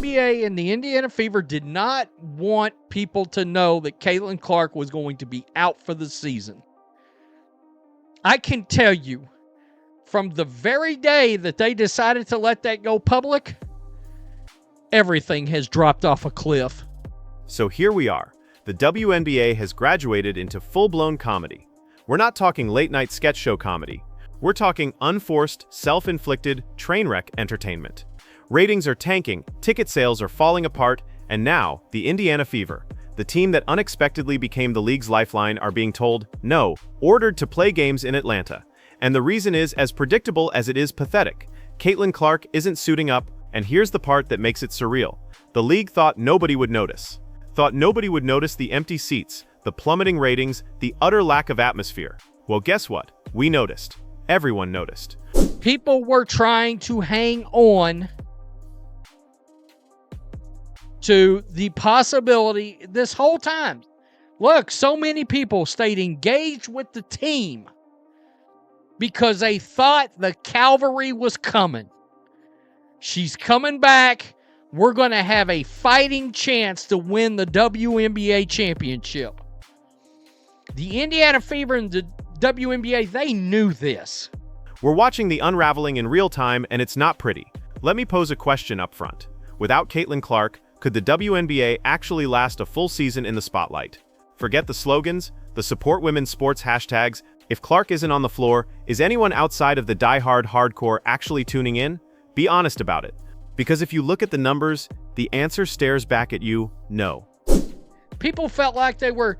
WNBA and the Indiana Fever did not want people to know that Caitlin Clark was going to be out for the season. I can tell you, from the very day that they decided to let that go public, everything has dropped off a cliff. So here we are. The WNBA has graduated into full-blown comedy. We're not talking late-night sketch show comedy. We're talking unforced, self-inflicted, train wreck entertainment. Ratings are tanking, ticket sales are falling apart, and now, the Indiana Fever, the team that unexpectedly became the league's lifeline, are being told, no, ordered to play games in Atlanta. And the reason is as predictable as it is pathetic. Caitlin Clark isn't suiting up, and here's the part that makes it surreal. The league thought nobody would notice. Thought nobody would notice the empty seats, the plummeting ratings, the utter lack of atmosphere. Well, guess what? We noticed. Everyone noticed. People were trying to hang on to the possibility this whole time. Look, so many people stayed engaged with the team because they thought the cavalry was coming. She's coming back. We're going to have a fighting chance to win the WNBA championship. The Indiana Fever and the WNBA, they knew this. We're watching the unraveling in real time, and it's not pretty. Let me pose a question up front. Without Caitlin Clark, could the WNBA actually last a full season in the spotlight? Forget the slogans, the support women's sports hashtags. If Clark isn't on the floor, is anyone outside of the die-hard hardcore actually tuning in? Be honest about it. Because if you look at the numbers, the answer stares back at you, no. People felt like they were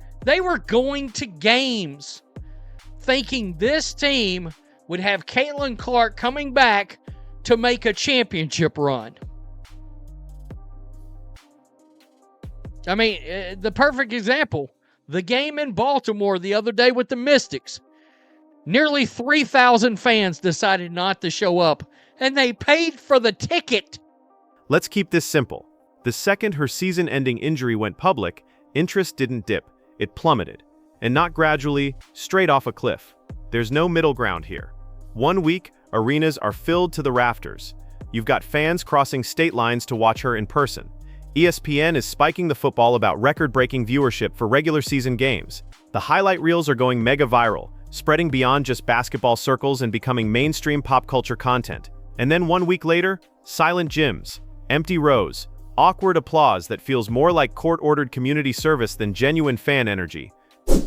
going to games thinking this team would have Caitlin Clark coming back to make a championship run. I mean, the perfect example, the game in Baltimore the other day with the Mystics. Nearly 3,000 fans decided not to show up, and they paid for the ticket. Let's keep this simple. The second her season-ending injury went public, interest didn't dip, it plummeted. And not gradually, straight off a cliff. There's no middle ground here. 1 week, arenas are filled to the rafters. You've got fans crossing state lines to watch her in person. ESPN is spiking the football about record-breaking viewership for regular season games. The highlight reels are going mega viral, spreading beyond just basketball circles and becoming mainstream pop culture content. And then 1 week later, silent gyms, empty rows, awkward applause that feels more like court-ordered community service than genuine fan energy.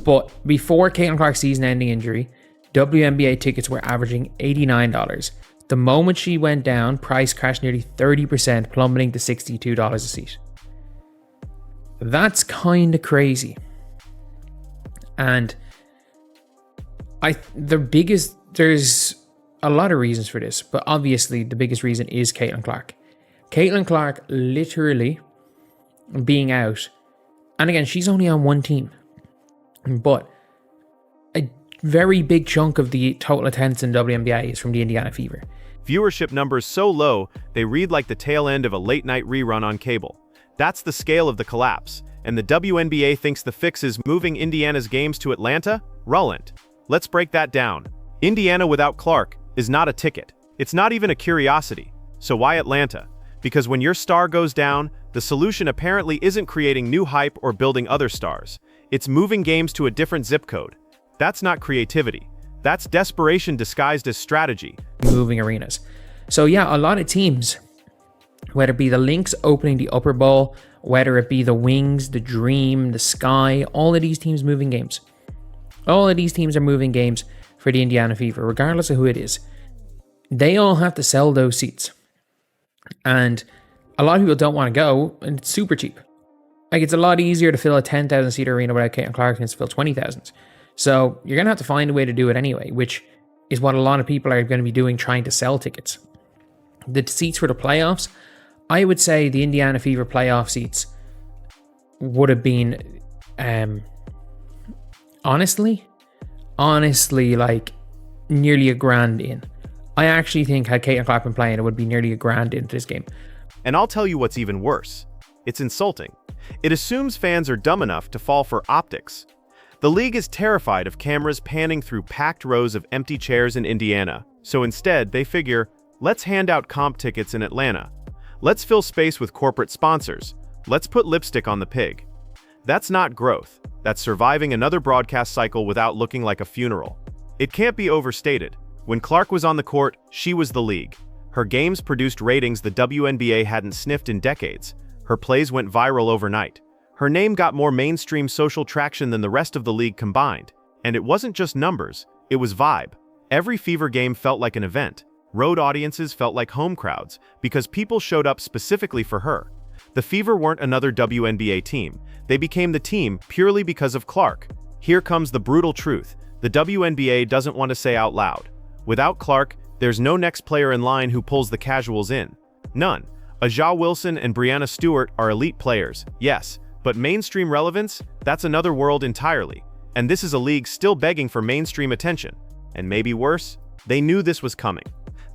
But before Caitlin Clark's season-ending injury, WNBA tickets were averaging $89. The moment she went down, price crashed nearly 30%, plummeting to $62 a seat. That's kind of crazy. And there's a lot of reasons for this, but obviously the biggest reason is Caitlin Clark. Caitlin Clark literally being out, and again, she's only on one team, but a very big chunk of the total attendance in WNBA is from the Indiana Fever. Viewership numbers so low, they read like the tail end of a late-night rerun on cable. That's the scale of the collapse, and the WNBA thinks the fix is moving Indiana's games to Atlanta? Relevant. Let's break that down. Indiana without Clark is not a ticket. It's not even a curiosity. So why Atlanta? Because when your star goes down, the solution apparently isn't creating new hype or building other stars. It's moving games to a different zip code. That's not creativity. That's desperation disguised as strategy. Moving arenas. So yeah, a lot of teams, whether it be the Lynx opening the Upper Bowl, whether it be the Wings, the Dream, the Sky, all of these teams moving games. All of these teams are moving games for the Indiana Fever, regardless of who it is. They all have to sell those seats. And a lot of people don't want to go, and it's super cheap. Like, it's a lot easier to fill a 10,000 seat arena without Caitlin Clark than to fill 20,000. So you're going to have to find a way to do it anyway, which is what a lot of people are going to be doing, trying to sell tickets. The seats for the playoffs, I would say the Indiana Fever playoff seats would have been, honestly, like nearly $1,000 in. I actually think had Caitlin Clark been playing, it would be nearly $1,000 into this game. And I'll tell you what's even worse. It's insulting. It assumes fans are dumb enough to fall for optics. The league is terrified of cameras panning through packed rows of empty chairs in Indiana, so instead they figure, let's hand out comp tickets in Atlanta. Let's fill space with corporate sponsors. Let's put lipstick on the pig. That's not growth. That's surviving another broadcast cycle without looking like a funeral. It can't be overstated. When Clark was on the court, she was the league. Her games produced ratings the WNBA hadn't sniffed in decades. Her plays went viral overnight. Her name got more mainstream social traction than the rest of the league combined. And it wasn't just numbers, it was vibe. Every Fever game felt like an event. Road audiences felt like home crowds because people showed up specifically for her. The Fever weren't another WNBA team. They became the team purely because of Clark. Here comes the brutal truth. The WNBA doesn't want to say out loud. Without Clark, there's no next player in line who pulls the casuals in. None. Aja Wilson and Breanna Stewart are elite players, yes, but mainstream relevance? That's another world entirely. And this is a league still begging for mainstream attention. And maybe worse, they knew this was coming.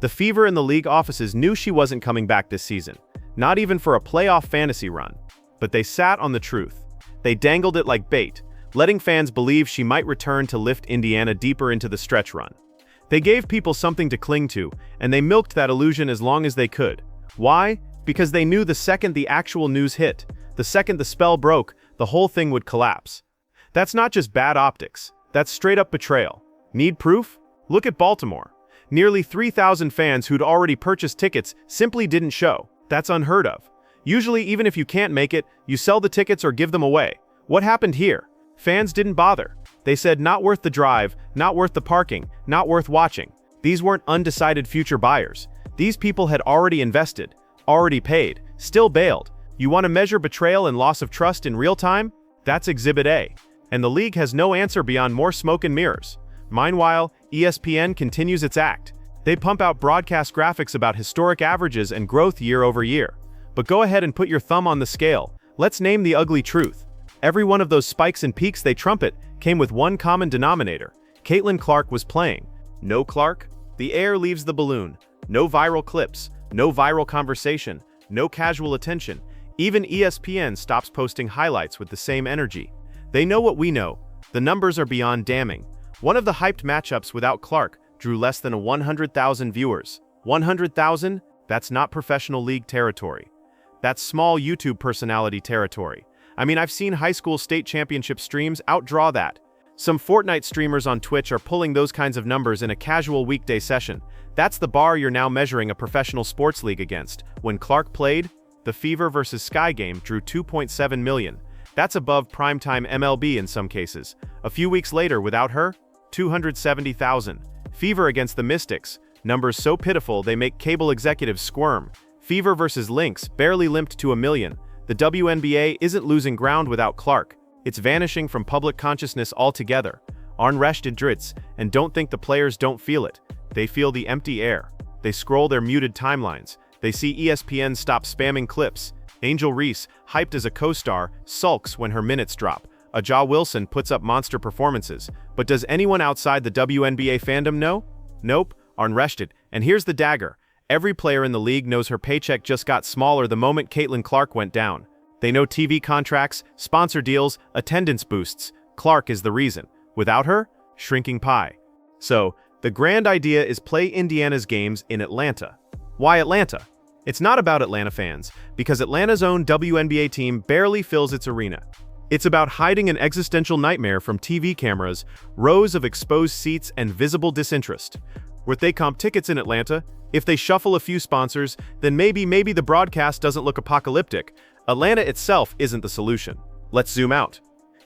The Fever and the league offices knew she wasn't coming back this season, not even for a playoff fantasy run. But they sat on the truth. They dangled it like bait, letting fans believe she might return to lift Indiana deeper into the stretch run. They gave people something to cling to, and they milked that illusion as long as they could. Why? Because they knew the second the actual news hit, the second the spell broke, the whole thing would collapse. That's not just bad optics, that's straight-up betrayal. Need proof? Look at Baltimore. Nearly 3,000 fans who'd already purchased tickets simply didn't show. That's unheard of. Usually, even if you can't make it, you sell the tickets or give them away. What happened here? Fans didn't bother. They said not worth the drive, not worth the parking, not worth watching. These weren't undecided future buyers. These people had already invested, already paid, still bailed. You want to measure betrayal and loss of trust in real time? That's Exhibit A. And the league has no answer beyond more smoke and mirrors. Meanwhile, ESPN continues its act. They pump out broadcast graphics about historic averages and growth year over year. But go ahead and put your thumb on the scale. Let's name the ugly truth. Every one of those spikes and peaks they trumpet came with one common denominator. Caitlin Clark was playing. No Clark? The air leaves the balloon. No viral clips. No viral conversation. No casual attention. Even ESPN stops posting highlights with the same energy. They know what we know. The numbers are beyond damning. One of the hyped matchups without Clark drew less than 100,000 viewers. 100,000? That's not professional league territory. That's small YouTube personality territory. I mean, I've seen high school state championship streams outdraw that. Some Fortnite streamers on Twitch are pulling those kinds of numbers in a casual weekday session. That's the bar you're now measuring a professional sports league against. When Clark played, the Fever vs. Sky game drew 2.7 million. That's above primetime MLB in some cases. A few weeks later, without her, 270,000. Fever against the Mystics, numbers so pitiful they make cable executives squirm. Fever vs. Lynx barely limped to 1 million. The WNBA isn't losing ground without Clark. It's vanishing from public consciousness altogether. Unrested Dritz, and don't think the players don't feel it. They feel the empty air. They scroll their muted timelines. They see ESPN stop spamming clips. Angel Reese, hyped as a co-star, sulks when her minutes drop. Aja Wilson puts up monster performances. But does anyone outside the WNBA fandom know? Nope, unrested. And here's the dagger. Every player in the league knows her paycheck just got smaller the moment Caitlin Clark went down. They know TV contracts, sponsor deals, attendance boosts. Clark is the reason. Without her, shrinking pie. So, the grand idea is play Indiana's games in Atlanta. Why Atlanta? It's not about Atlanta fans, because Atlanta's own WNBA team barely fills its arena. It's about hiding an existential nightmare from TV cameras, rows of exposed seats, and visible disinterest. If they comp tickets in Atlanta, if they shuffle a few sponsors, then maybe the broadcast doesn't look apocalyptic. Atlanta itself isn't the solution. Let's zoom out.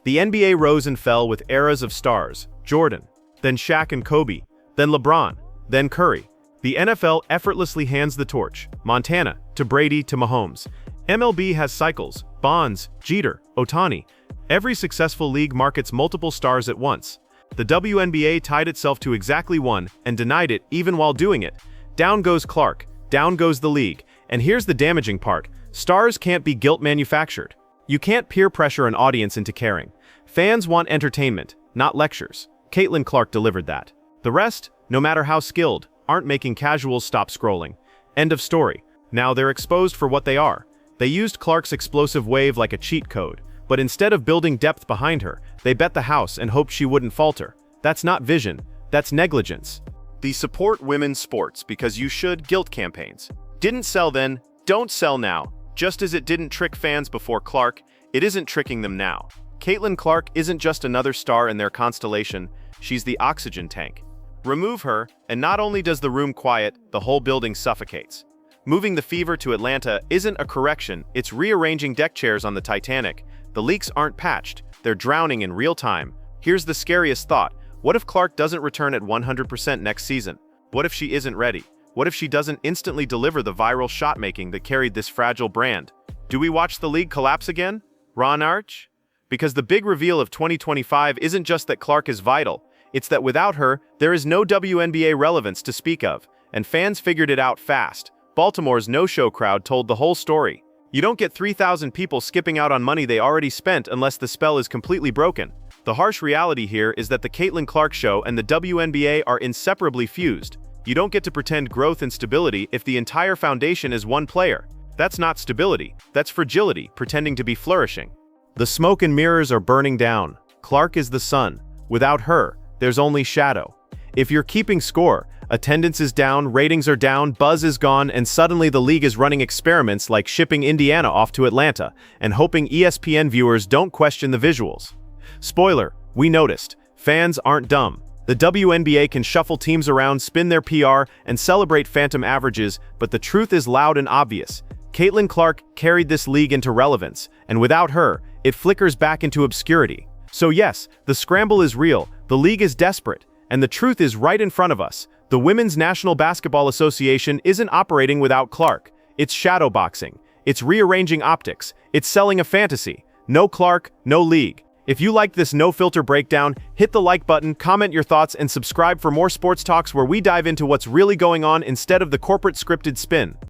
The NBA rose and fell with eras of stars, Jordan, then Shaq and Kobe, then LeBron, then Curry. The NFL effortlessly hands the torch, Montana to Brady to Mahomes. MLB has cycles, Bonds, Jeter, Ohtani. Every successful league markets multiple stars at once. The WNBA tied itself to exactly one and denied it even while doing it. Down goes Clark, down goes the league, and here's the damaging part. Stars can't be guilt manufactured. You can't peer pressure an audience into caring. Fans want entertainment, not lectures. Caitlin Clark delivered that. The rest, no matter how skilled, aren't making casuals stop scrolling. End of story. Now they're exposed for what they are. They used Clark's explosive wave like a cheat code, but instead of building depth behind her, they bet the house and hoped she wouldn't falter. That's not vision, that's negligence. The support women's sports because you should guilt campaigns didn't sell then, Don't sell now. Just as it didn't trick fans before Clark, it isn't tricking them now. Caitlin Clark isn't just another star in their constellation, she's the oxygen tank. Remove her, and not only does the room quiet, the whole building suffocates. Moving the Fever to Atlanta isn't a correction, it's rearranging deck chairs on the Titanic. The leaks aren't patched, they're drowning in real time. Here's the scariest thought. What if Clark doesn't return at 100% next season? What if she isn't ready? What if she doesn't instantly deliver the viral shot-making that carried this fragile brand? Do we watch the league collapse again? Ron Arch? Because the big reveal of 2025 isn't just that Clark is vital, it's that without her, there is no WNBA relevance to speak of, and fans figured it out fast. Baltimore's no-show crowd told the whole story. You don't get 3,000 people skipping out on money they already spent unless the spell is completely broken. The harsh reality here is that the Caitlin Clark show and the WNBA are inseparably fused. You don't get to pretend growth and stability if the entire foundation is one player. That's not stability, that's fragility, pretending to be flourishing. The smoke and mirrors are burning down. Clark is the sun. Without her, there's only shadow. If you're keeping score, attendance is down, ratings are down, buzz is gone, and suddenly the league is running experiments like shipping Indiana off to Atlanta and hoping ESPN viewers don't question the visuals. Spoiler, we noticed. Fans aren't dumb. The WNBA can shuffle teams around, spin their PR, and celebrate phantom averages, but the truth is loud and obvious. Caitlin Clark carried this league into relevance, and without her, it flickers back into obscurity. So yes, the scramble is real, the league is desperate, and the truth is right in front of us. The Women's National Basketball Association isn't operating without Clark. It's shadowboxing. It's rearranging optics. It's selling a fantasy. No Clark, no league. If you liked this no-filter breakdown, hit the like button, comment your thoughts, and subscribe for more sports talks where we dive into what's really going on instead of the corporate scripted spin.